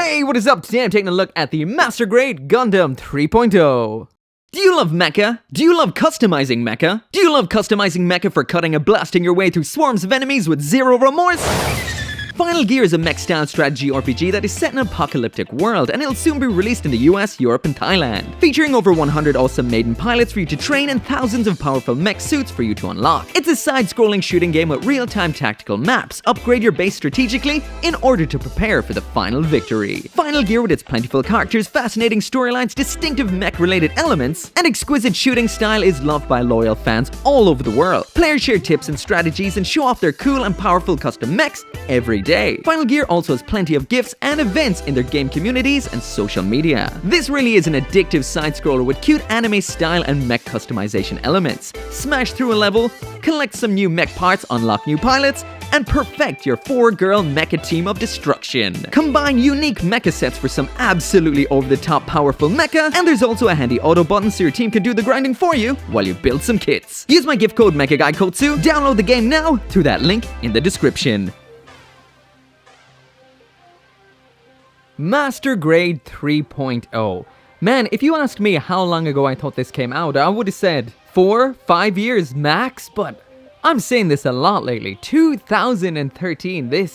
Hey, what is up? Today I'm taking a look at the Master Grade Gundam 3.0. Do you love Mecha? Do you love customizing Mecha? Do you love customizing Mecha for cutting and blasting your way through swarms of enemies with zero remorse? Final Gear is a mech-style strategy RPG that is set in an apocalyptic world, and it'll soon be released in the US, Europe, and Thailand, featuring over 100 awesome maiden pilots for you to train and thousands of powerful mech suits for you to unlock. It's a side-scrolling shooting game with real-time tactical maps. Upgrade your base strategically in order to prepare for the final victory. Final Gear, with its plentiful characters, fascinating storylines, distinctive mech-related elements, and exquisite shooting style, is loved by loyal fans all over the world. Players share tips and strategies and show off their cool and powerful custom mechs every day. Final Gear also has plenty of gifts and events in their game communities and social media. This really is an addictive side-scroller with cute anime style and mech customization elements. Smash through a level, collect some new mech parts, unlock new pilots, and perfect your 4-girl mecha team of destruction. Combine unique mecha sets for some absolutely over-the-top powerful mecha, and there's also a handy auto button so your team can do the grinding for you while you build some kits. Use my gift code Mecha Gaikotsu, download the game now through that link in the description. Master Grade 3.0. Man, if you asked me how long ago I thought this came out, I would have said 4-5 years max, but I'm saying this a lot lately. 2013,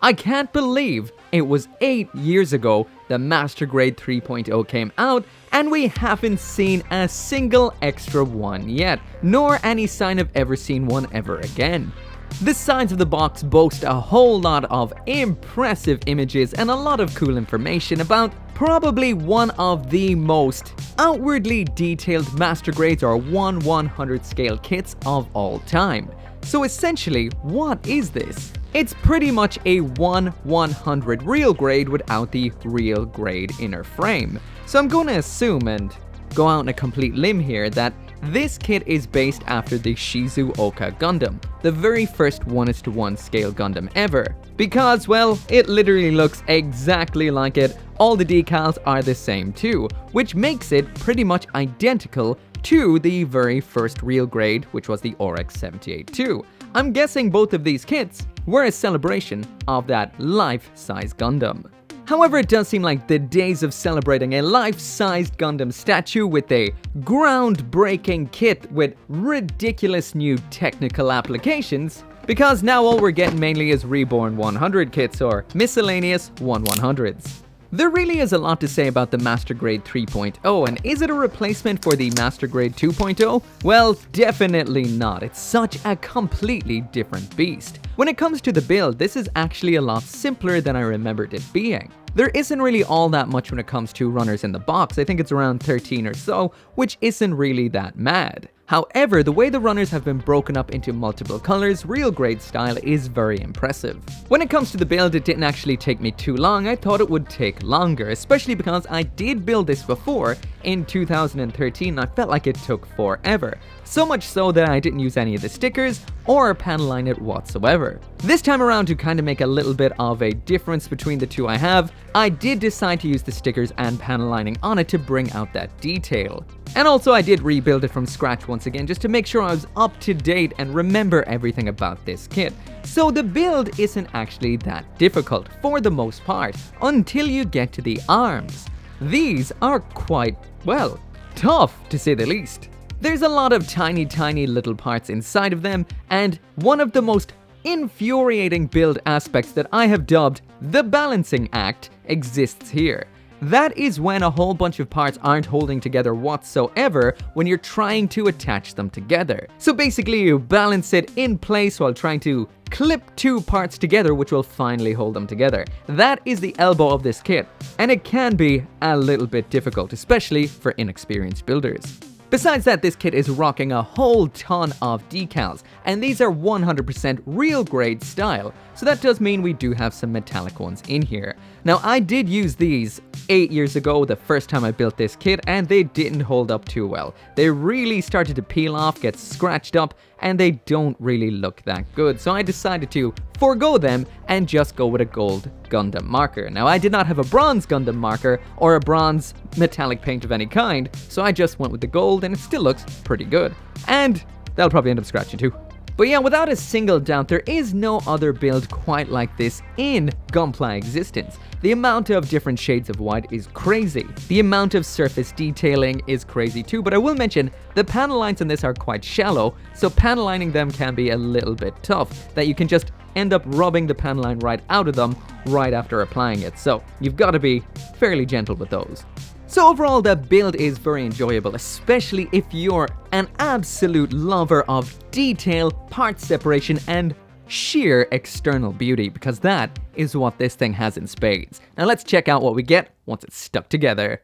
I can't believe it was 8 years ago the Master Grade 3.0 came out, and we haven't seen a single extra one yet, nor any sign of ever seeing one ever again. The sides of the box boast a whole lot of impressive images and a lot of cool information about probably one of the most outwardly detailed Master Grades or 1/100 scale kits of all time. So essentially, what is this? It's pretty much a 1/100 real grade without the real grade inner frame. So I'm going to assume and go out on a complete limb here that this kit is based after the Shizuoka Gundam, the very first 1:1 scale Gundam ever. Because, well, it literally looks exactly like it, all the decals are the same too, which makes it pretty much identical to the very first real grade, which was the Oryx 78-2. I'm guessing both of these kits were a celebration of that life-size Gundam. However, it does seem like the days of celebrating a life-sized Gundam statue with a groundbreaking kit with ridiculous new technical applications, because now all we're getting mainly is reborn 100 kits or miscellaneous 1/100s. There really is a lot to say about the Master Grade 3.0, and is it a replacement for the Master Grade 2.0? Well, definitely not. It's such a completely different beast. When it comes to the build, this is actually a lot simpler than I remembered it being. There isn't really all that much when it comes to runners in the box. I think it's around 13 or so, which isn't really that mad. However, the way the runners have been broken up into multiple colors, real grade style, is very impressive. When it comes to the build, it didn't actually take me too long. I thought it would take longer, especially because I did build this before in 2013. I felt like it took forever. So much so that I didn't use any of the stickers or panel line it whatsoever. This time around, to kind of make a little bit of a difference between the two I have, I did decide to use the stickers and panel lining on it to bring out that detail. And also I did rebuild it from scratch once again just to make sure I was up to date and remember everything about this kit. So the build isn't actually that difficult for the most part until you get to the arms. These are quite, well, tough to say the least. There's a lot of tiny little parts inside of them, and one of the most infuriating build aspects that I have dubbed the balancing act exists here. That is when a whole bunch of parts aren't holding together whatsoever when you're trying to attach them together. So basically you balance it in place while trying to clip two parts together, which will finally hold them together. That is the elbow of this kit, and it can be a little bit difficult, especially for inexperienced builders. Besides that, this kit is rocking a whole ton of decals, and these are 100% real grade style, so that does mean we do have some metallic ones in here. Now, I did use these 8 years ago, the first time I built this kit, and they didn't hold up too well. They really started to peel off, get scratched up, and they don't really look that good, so I decided to forego them and just go with a gold Gundam marker. Now, I did not have a bronze Gundam marker or a bronze metallic paint of any kind, so I just went with the gold, and it still looks pretty good. And that'll probably end up scratching too. But yeah, without a single doubt, there is no other build quite like this in Gunpla existence. The amount of different shades of white is crazy. The amount of surface detailing is crazy too, but I will mention the panel lines on this are quite shallow, so panel lining them can be a little bit tough, that you can just end up rubbing the panel line right out of them right after applying it, so you've got to be fairly gentle with those. So overall, the build is very enjoyable, especially if you're an absolute lover of detail, part separation, and sheer external beauty, because that is what this thing has in spades. Now let's check out what we get once it's stuck together.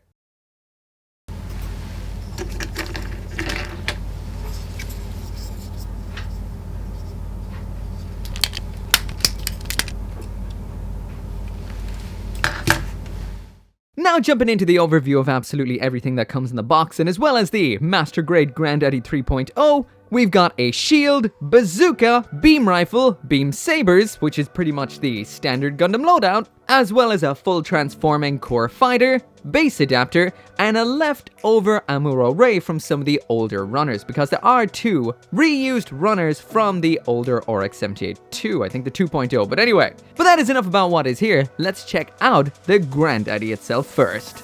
Now jumping into the overview of absolutely everything that comes in the box, and as well as the Master Grade Granddaddy 3.0, we've got a shield, bazooka, beam rifle, beam sabers, which is pretty much the standard Gundam loadout, as well as a full transforming core fighter, base adapter, and a leftover Amuro Ray from some of the older runners, because there are two reused runners from the older Oryx 78-2, I think the 2.0, but anyway. But that is enough about what is here, let's check out the Granddaddy itself first.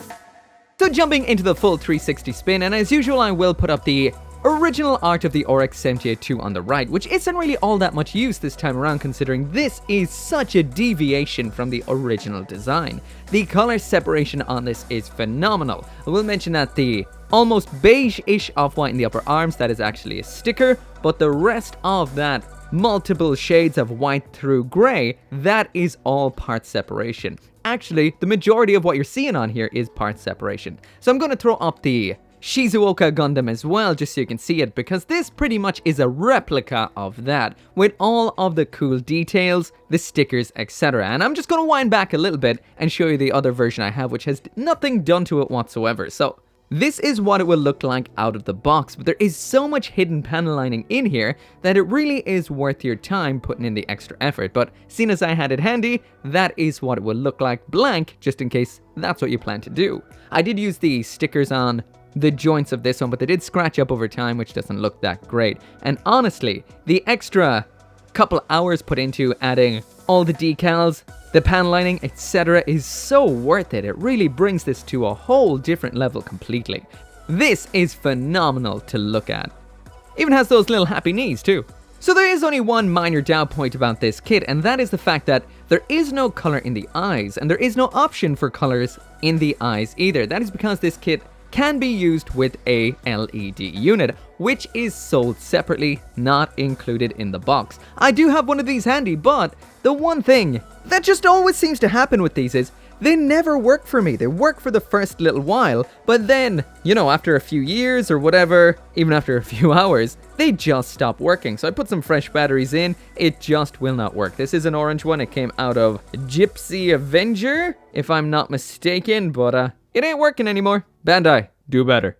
So jumping into the full 360 spin, and as usual I will put up the original art of the Oryx 78-2 on the right, which isn't really all that much use this time around considering this is such a deviation from the original design. The color separation on this is phenomenal. I will mention that the almost beige-ish off-white in the upper arms, that is actually a sticker, but the rest of that multiple shades of white through gray, that is all part separation. Actually, the majority of what you're seeing on here is part separation. So I'm going to throw up the Shizuoka Gundam as well, just so you can see it, because this pretty much is a replica of that, with all of the cool details, the stickers, etc. And I'm just going to wind back a little bit and show you the other version I have, which has nothing done to it whatsoever. So this is what it will look like out of the box, but there is so much hidden panel lining in here that it really is worth your time putting in the extra effort. But seeing as I had it handy, that is what it will look like blank, just in case that's what you plan to do. I did use the stickers on the joints of this one, but they did scratch up over time, which doesn't look that great. And honestly, the extra couple hours put into adding all the decals, the panel lining, etc. is so worth it. It really brings this to a whole different level completely. This is phenomenal to look at. Even has those little happy knees too. So there is only one minor doubt point about this kit, and that is the fact that there is no color in the eyes, and there is no option for colors in the eyes either. That is because this kit can be used with a LED unit, which is sold separately, not included in the box. I do have one of these handy, but the one thing that just always seems to happen with these is they never work for me. They work for the first little while, but then, you know, after a few years or whatever, even after a few hours, they just stop working. So I put some fresh batteries in, it just will not work. This is an orange one. It came out of Gypsy Avenger, if I'm not mistaken, but it ain't working anymore. Bandai, do better.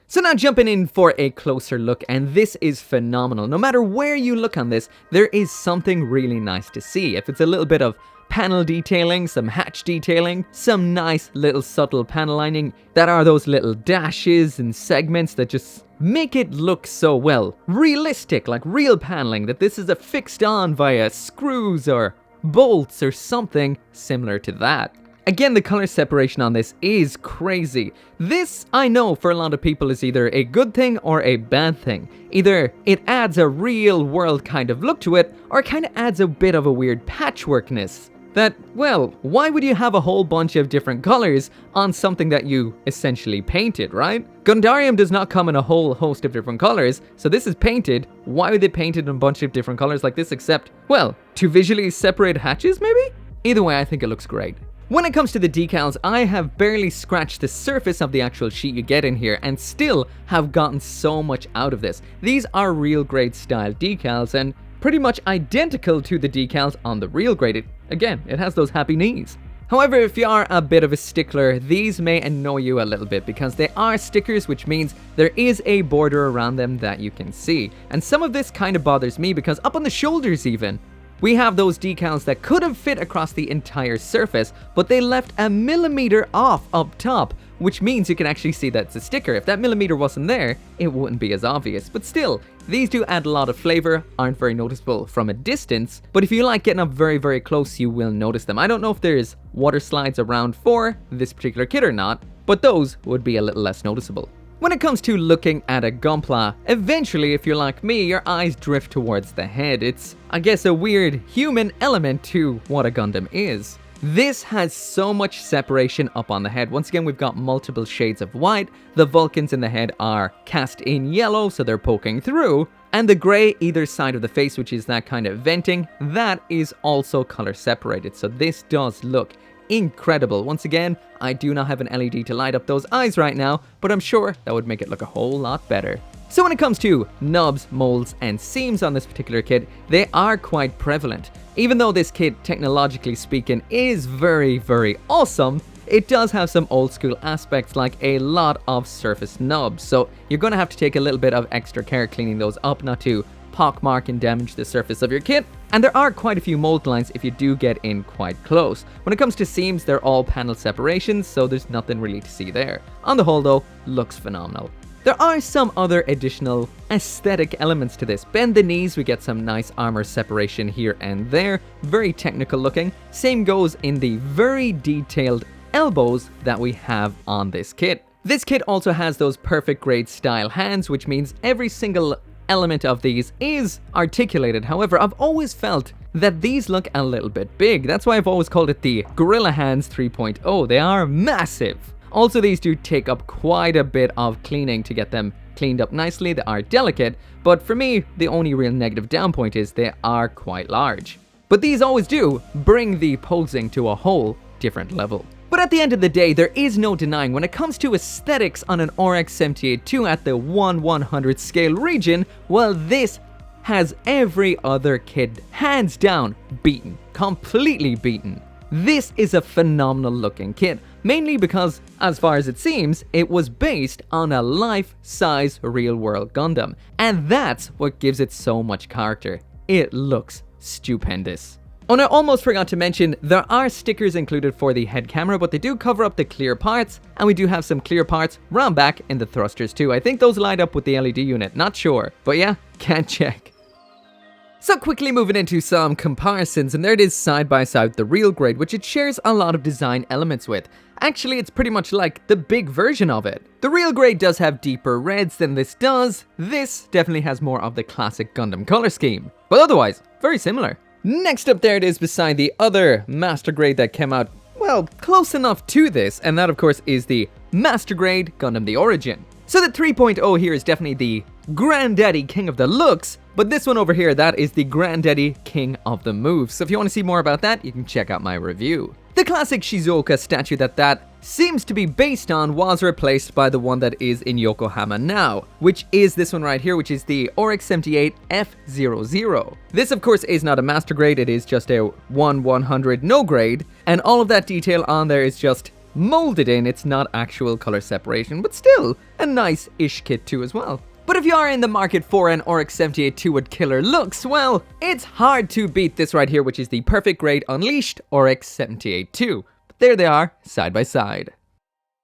So now jumping in for a closer look, and this is phenomenal. No matter where you look on this, there is something really nice to see. If it's a little bit of panel detailing, some hatch detailing, some nice little subtle panel lining, that are those little dashes and segments that just make it look so well realistic, like real paneling, that this is affixed on via screws or bolts or something similar to that. Again, the color separation on this is crazy. This, I know, for a lot of people is either a good thing or a bad thing. Either it adds a real world kind of look to it, or it kind of adds a bit of a weird patchworkness. That, well, why would you have a whole bunch of different colors on something that you essentially painted, right? Gundarium does not come in a whole host of different colors, so this is painted. Why would they paint it in a bunch of different colors like this except, well, to visually separate hatches maybe? Either way, I think it looks great. When it comes to the decals, I have barely scratched the surface of the actual sheet you get in here and still have gotten so much out of this. These are real grade style decals and pretty much identical to the decals on the real grade. Again, it has those happy knees. However, if you are a bit of a stickler, these may annoy you a little bit because they are stickers, which means there is a border around them that you can see. And some of this kind of bothers me because up on the shoulders even, we have those decals that could have fit across the entire surface, but they left a millimeter off up top, which means you can actually see that it's a sticker. If that millimeter wasn't there, it wouldn't be as obvious. But still, these do add a lot of flavor, aren't very noticeable from a distance, but if you like getting up very, very close, you will notice them. I don't know if there's water slides around for this particular kit or not, but those would be a little less noticeable. When it comes to looking at a Gunpla, eventually, if you're like me, your eyes drift towards the head. It's, I guess, a weird human element to what a Gundam is. This has so much separation up on the head. Once again, we've got multiple shades of white. The Vulcans in the head are cast in yellow, so they're poking through. And the grey either side of the face, which is that kind of venting, that is also color separated. So this does look incredible. Once again, I do not have an LED to light up those eyes right now, but I'm sure that would make it look a whole lot better. So when it comes to nubs, molds, and seams on this particular kit, they are quite prevalent. Even though this kit, technologically speaking, is very, very awesome, it does have some old school aspects like a lot of surface nubs, so you're going to have to take a little bit of extra care cleaning those up not to pockmark and damage the surface of your kit. And there are quite a few mold lines if you do get in quite close. When it comes to seams, they're all panel separations, so there's nothing really to see there. On the whole though, looks phenomenal. There are some other additional aesthetic elements to this. Bend the knees, we get some nice armor separation here and there. Very technical looking. Same goes in the very detailed elbows that we have on this kit. This kit also has those perfect grade style hands, which means every single element of these is articulated. However, I've always felt that these look a little bit big. That's why I've always called it the Gorilla Hands 3.0. They are massive. Also, these do take up quite a bit of cleaning to get them cleaned up nicely. They are delicate, but for me, the only real negative down point is they are quite large. But these always do bring the posing to a whole different level. But at the end of the day, there is no denying when it comes to aesthetics on an RX-78-2 at the 1/100 scale region, well, this has every other kit hands down beaten, completely beaten. This is a phenomenal looking kit, mainly because, as far as it seems, it was based on a life-size real-world Gundam, and that's what gives it so much character. It looks stupendous. Oh, and I almost forgot to mention, there are stickers included for the head camera, but they do cover up the clear parts, and we do have some clear parts round back in the thrusters too. I think those light up with the LED unit, not sure, but yeah, can't check. So quickly moving into some comparisons, and there it is side by side the real grade, which it shares a lot of design elements with. Actually, it's pretty much like the big version of it. The real grade does have deeper reds than this does. This definitely has more of the classic Gundam color scheme, but otherwise, very similar. Next up, there it is beside the other Master Grade that came out, well, close enough to this, and that of course is the Master Grade Gundam The Origin. So the 3.0 here is definitely the granddaddy king of the looks, but this one over here, that is the granddaddy king of the moves. So if you want to see more about that, you can check out my review. The classic Shizuoka statue that seems to be based on was replaced by the one that is in Yokohama now, which is this one right here, which is the RX-78 F00. This of course is not a master grade, it is just a 1/100 no grade, and all of that detail on there is just molded in. It's not actual color separation, but still a nice-ish kit too as well. But if you are in the market for an RX-78-2 with killer looks, well, it's hard to beat this right here, which is the perfect grade Unleashed RX-78-2. But there they are, side by side.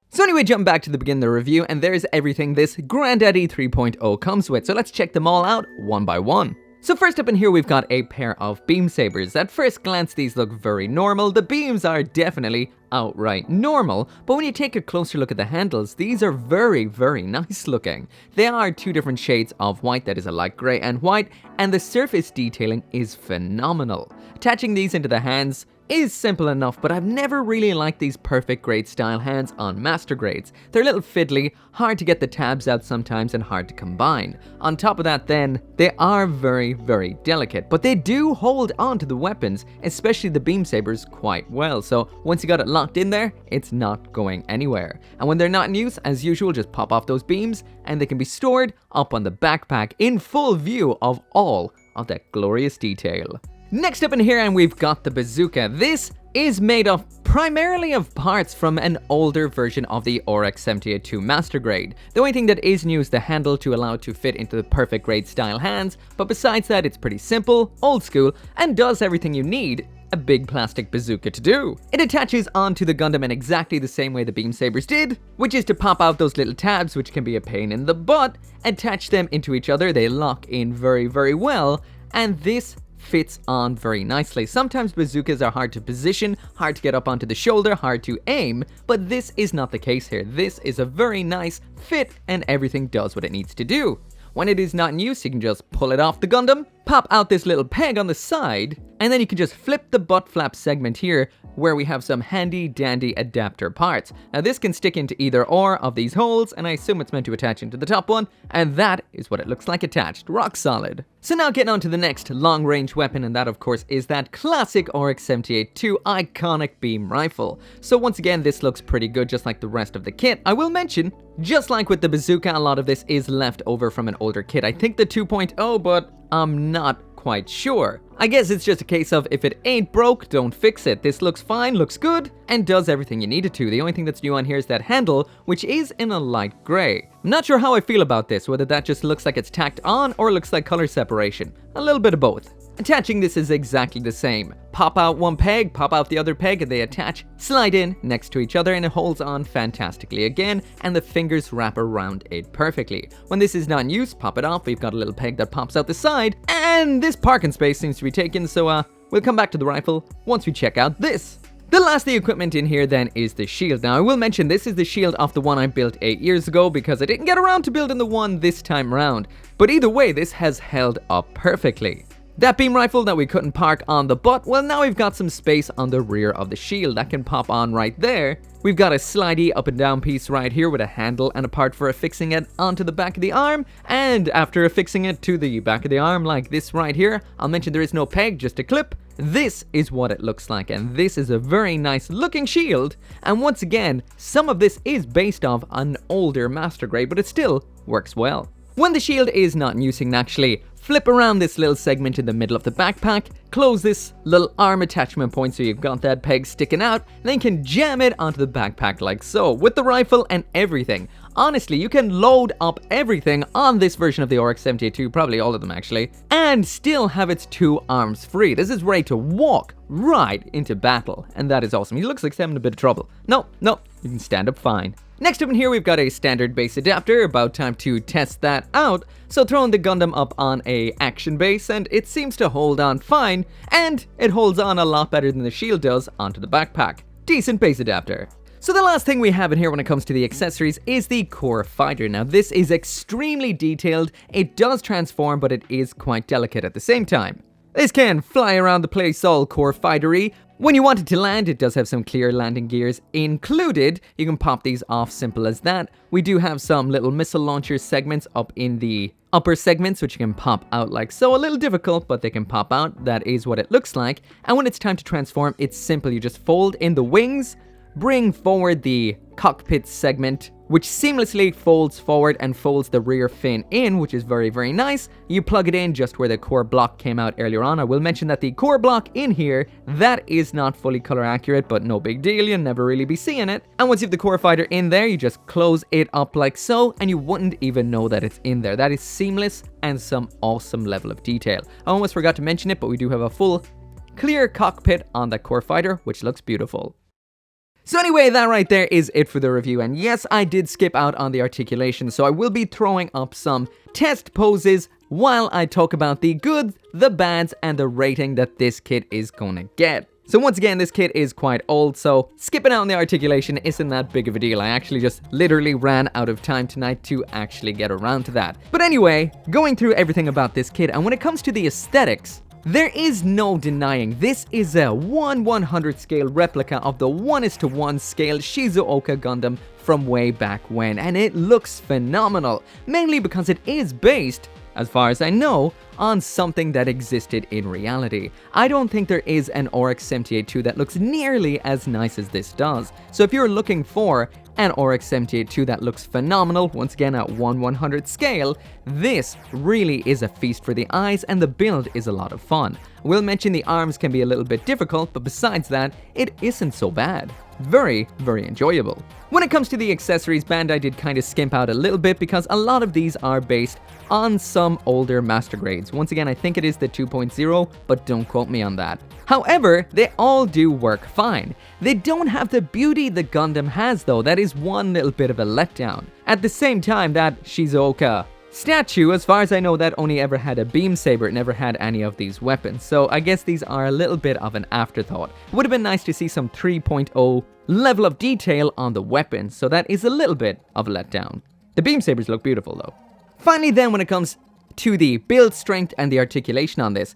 So anyway, jump back to the beginning of the review, and there's everything this Granddaddy 3.0 comes with. So let's check them all out one by one. So first up in here, we've got a pair of beam sabers. At first glance, these look very normal. The beams are definitely outright normal, but when you take a closer look at the handles, these are very, very nice looking. They are two different shades of white, that is a light grey and white, and the surface detailing is phenomenal. Attaching these into the hands is simple enough, but I've never really liked these perfect grade style hands on master grades. They're a little fiddly, hard to get the tabs out sometimes, and hard to combine. On top of that then, they are very, very delicate, but they do hold on to the weapons, especially the beam sabers, quite well. So once you got it locked in there, it's not going anywhere. And when they're not in use, as usual, just pop off those beams, and they can be stored up on the backpack in full view of all of that glorious detail. Next up in here, and we've got the bazooka. This is made of primarily of parts from an older version of the RX-78-2 Master Grade. The only thing that is new is the handle to allow it to fit into the perfect grade style hands, but besides that, it's pretty simple, old school, and does everything you need a big plastic bazooka to do. It attaches onto the Gundam in exactly the same way the beam sabers did, which is to pop out those little tabs, which can be a pain in the butt, attach them into each other, they lock in very, very well, and this fits on very nicely. Sometimes bazookas are hard to position, hard to get up onto the shoulder, hard to aim, but this is not the case here. This is a very nice fit and everything does what it needs to do. When it is not in use, you can just pull it off the Gundam, pop out this little peg on the side, and then you can just flip the butt flap segment here where we have some handy dandy adapter parts. Now this can stick into either or of these holes, and I assume it's meant to attach into the top one, and that is what it looks like attached, rock solid. So now getting on to the next long range weapon, and that of course is that classic Oryx 78-2 iconic beam rifle. So once again, this looks pretty good just like the rest of the kit. I will mention, just like with the bazooka, a lot of this is left over from an older kit. I think the 2.0, but I'm not quite sure. I guess it's just a case of if it ain't broke, don't fix it. This looks fine, looks good, and does everything you need it to. The only thing that's new on here is that handle, which is in a light gray. I'm not sure how I feel about this, whether that just looks like it's tacked on or looks like color separation. A little bit of both. Attaching this is exactly the same. Pop out one peg, pop out the other peg, and they attach, slide in next to each other, and it holds on fantastically again, and the fingers wrap around it perfectly. When this is not in use, pop it off, we've got a little peg that pops out the side, and this parking space seems to be taken, so we'll come back to the rifle once we check out this. The last of the equipment in here then is the shield. Now I will mention this is the shield off the one I built 8 years ago because I didn't get around to building the one this time around. But either way, this has held up perfectly. That beam rifle that we couldn't park on the butt, well now we've got some space on the rear of the shield that can pop on right there. We've got a slidey up and down piece right here with a handle and a part for affixing it onto the back of the arm, and after affixing it to the back of the arm like this right here, I'll mention there is no peg, just a clip. This is what it looks like, and this is a very nice looking shield, and once again, some of this is based off an older master grade, but it still works well. When the shield is not in use, you can actually flip around this little segment in the middle of the backpack, close this little arm attachment point so you've got that peg sticking out, and then you can jam it onto the backpack like so, with the rifle and everything. Honestly, you can load up everything on this version of the Oryx 78-2, probably all of them actually, and still have its two arms free. This is ready to walk right into battle, and that is awesome. He looks like he's having a bit of trouble. No, you can stand up fine. Next up in here, we've got a standard base adapter, about time to test that out. So throwing the Gundam up on a action base, and it seems to hold on fine, and it holds on a lot better than the shield does onto the backpack. Decent base adapter. So the last thing we have in here when it comes to the accessories is the core fighter. Now this is extremely detailed, it does transform, but it is quite delicate at the same time. This can fly around the place all core fightery. When you want it to land, it does have some clear landing gears included. You can pop these off, simple as that. We do have some little missile launcher segments up in the upper segments, which you can pop out like so. A little difficult, but they can pop out. That is what it looks like. And when it's time to transform, it's simple. You just fold in the wings, bring forward the cockpit segment, which seamlessly folds forward and folds the rear fin in, which is very, very nice. You plug it in just where the core block came out earlier on. I will mention that the core block in here, that is not fully color accurate, but no big deal, you'll never really be seeing it. And once you have the core fighter in there, you just close it up like so, and you wouldn't even know that it's in there. That is seamless and some awesome level of detail. I almost forgot to mention it, but we do have a full clear cockpit on that core fighter, which looks beautiful. So anyway, that right there is it for the review, and yes, I did skip out on the articulation, so I will be throwing up some test poses while I talk about the goods, the bads, and the rating that this kit is gonna get. So once again, this kit is quite old, so skipping out on the articulation isn't that big of a deal. I actually just literally ran out of time tonight to actually get around to that. But anyway, going through everything about this kit, and when it comes to the aesthetics, there is no denying this is a 1/100 scale replica of the 1:1 scale Shizuoka Gundam from way back when, and it looks phenomenal, mainly because it is based, as far as I know, on something that existed in reality. I don't think there is an Oryx 78-2 that looks nearly as nice as this does. So if you're looking for an Oryx 78-2 that looks phenomenal, once again at 1/100 scale, this really is a feast for the eyes, and the build is a lot of fun. We'll mention the arms can be a little bit difficult, but besides that, it isn't so bad. Very, very enjoyable. When it comes to the accessories, Bandai did kind of skimp out a little bit because a lot of these are based on some older master grades. Once again, I think it is the 2.0, but don't quote me on that. However, they all do work fine. They don't have the beauty the Gundam has though. That is one little bit of a letdown. At the same time, that Shizuoka statue, as far as I know, that only ever had a beam saber, it never had any of these weapons. So I guess these are a little bit of an afterthought. It would have been nice to see some 3.0 level of detail on the weapons, so that is a little bit of a letdown. The beam sabers look beautiful though. Finally then, when it comes to the build strength and the articulation on this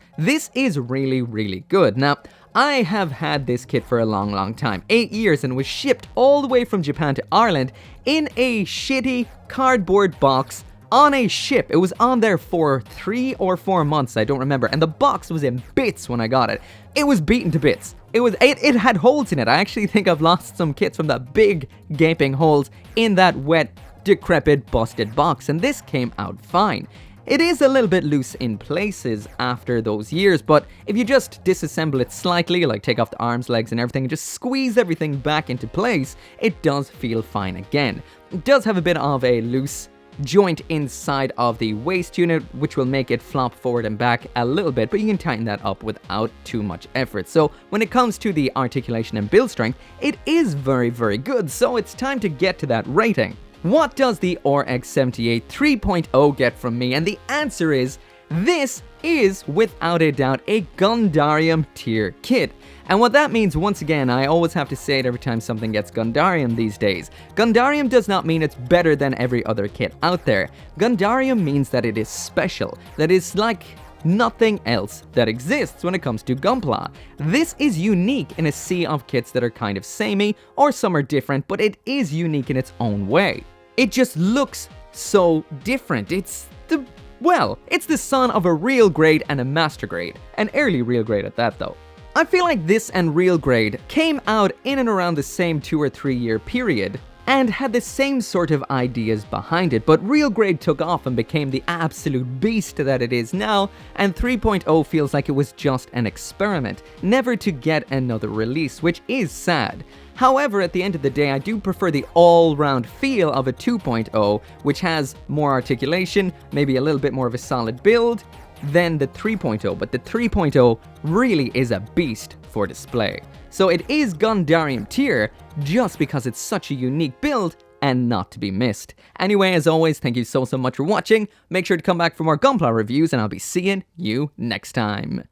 is really, really good. Now, I have had this kit for a long time, 8 years, and was shipped all the way from Japan to Ireland in a shitty cardboard box on a ship. It was on there for 3 or 4 months, I don't remember, and the box was in bits when I got it. It was beaten to bits. It had holes in it. I actually think I've lost some kits from the big gaping holes in that wet, decrepit, busted box, and this came out fine. It is a little bit loose in places after those years, but if you just disassemble it slightly, like take off the arms, legs and everything, and just squeeze everything back into place, it does feel fine again. It does have a bit of a loose joint inside of the waist unit, which will make it flop forward and back a little bit, but you can tighten that up without too much effort. So when it comes to the articulation and build strength, it is very, very good. So it's time to get to that rating. What does the RX-78 3.0 get from me? And the answer is, this is without a doubt a Gundarium tier kit. And what that means, once again, I always have to say it every time something gets Gundarium these days. Gundarium does not mean it's better than every other kit out there. Gundarium means that it is special, that it's like nothing else that exists when it comes to Gunpla. This is unique in a sea of kits that are kind of samey, or some are different, but it is unique in its own way. It just looks so different. It's the son of a real grade and a master grade. An early real grade at that though. I feel like this and real grade came out in and around the same 2 or 3 year period, and had the same sort of ideas behind it, but real grade took off and became the absolute beast that it is now, and 3.0 feels like it was just an experiment, never to get another release, which is sad. However, at the end of the day, I do prefer the all-round feel of a 2.0, which has more articulation, maybe a little bit more of a solid build, than the 3.0, but the 3.0 really is a beast for display. So it is Gundarium tier, just because it's such a unique build and not to be missed. Anyway, as always, thank you so much for watching. Make sure to come back for more Gunpla reviews, and I'll be seeing you next time.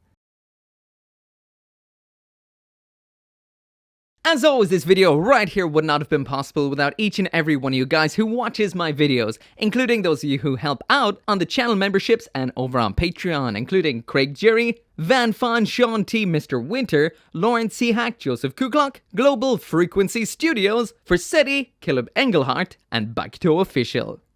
As always, this video right here would not have been possible without each and every one of you guys who watches my videos, including those of you who help out on the channel memberships and over on Patreon, including Craig Jerry, Van Fawn, Sean T, Mr. Winter, Lauren C. Hack, Joseph Kuklock, Global Frequency Studios, Forsetti, Caleb Engelhart, and Bakuto Official.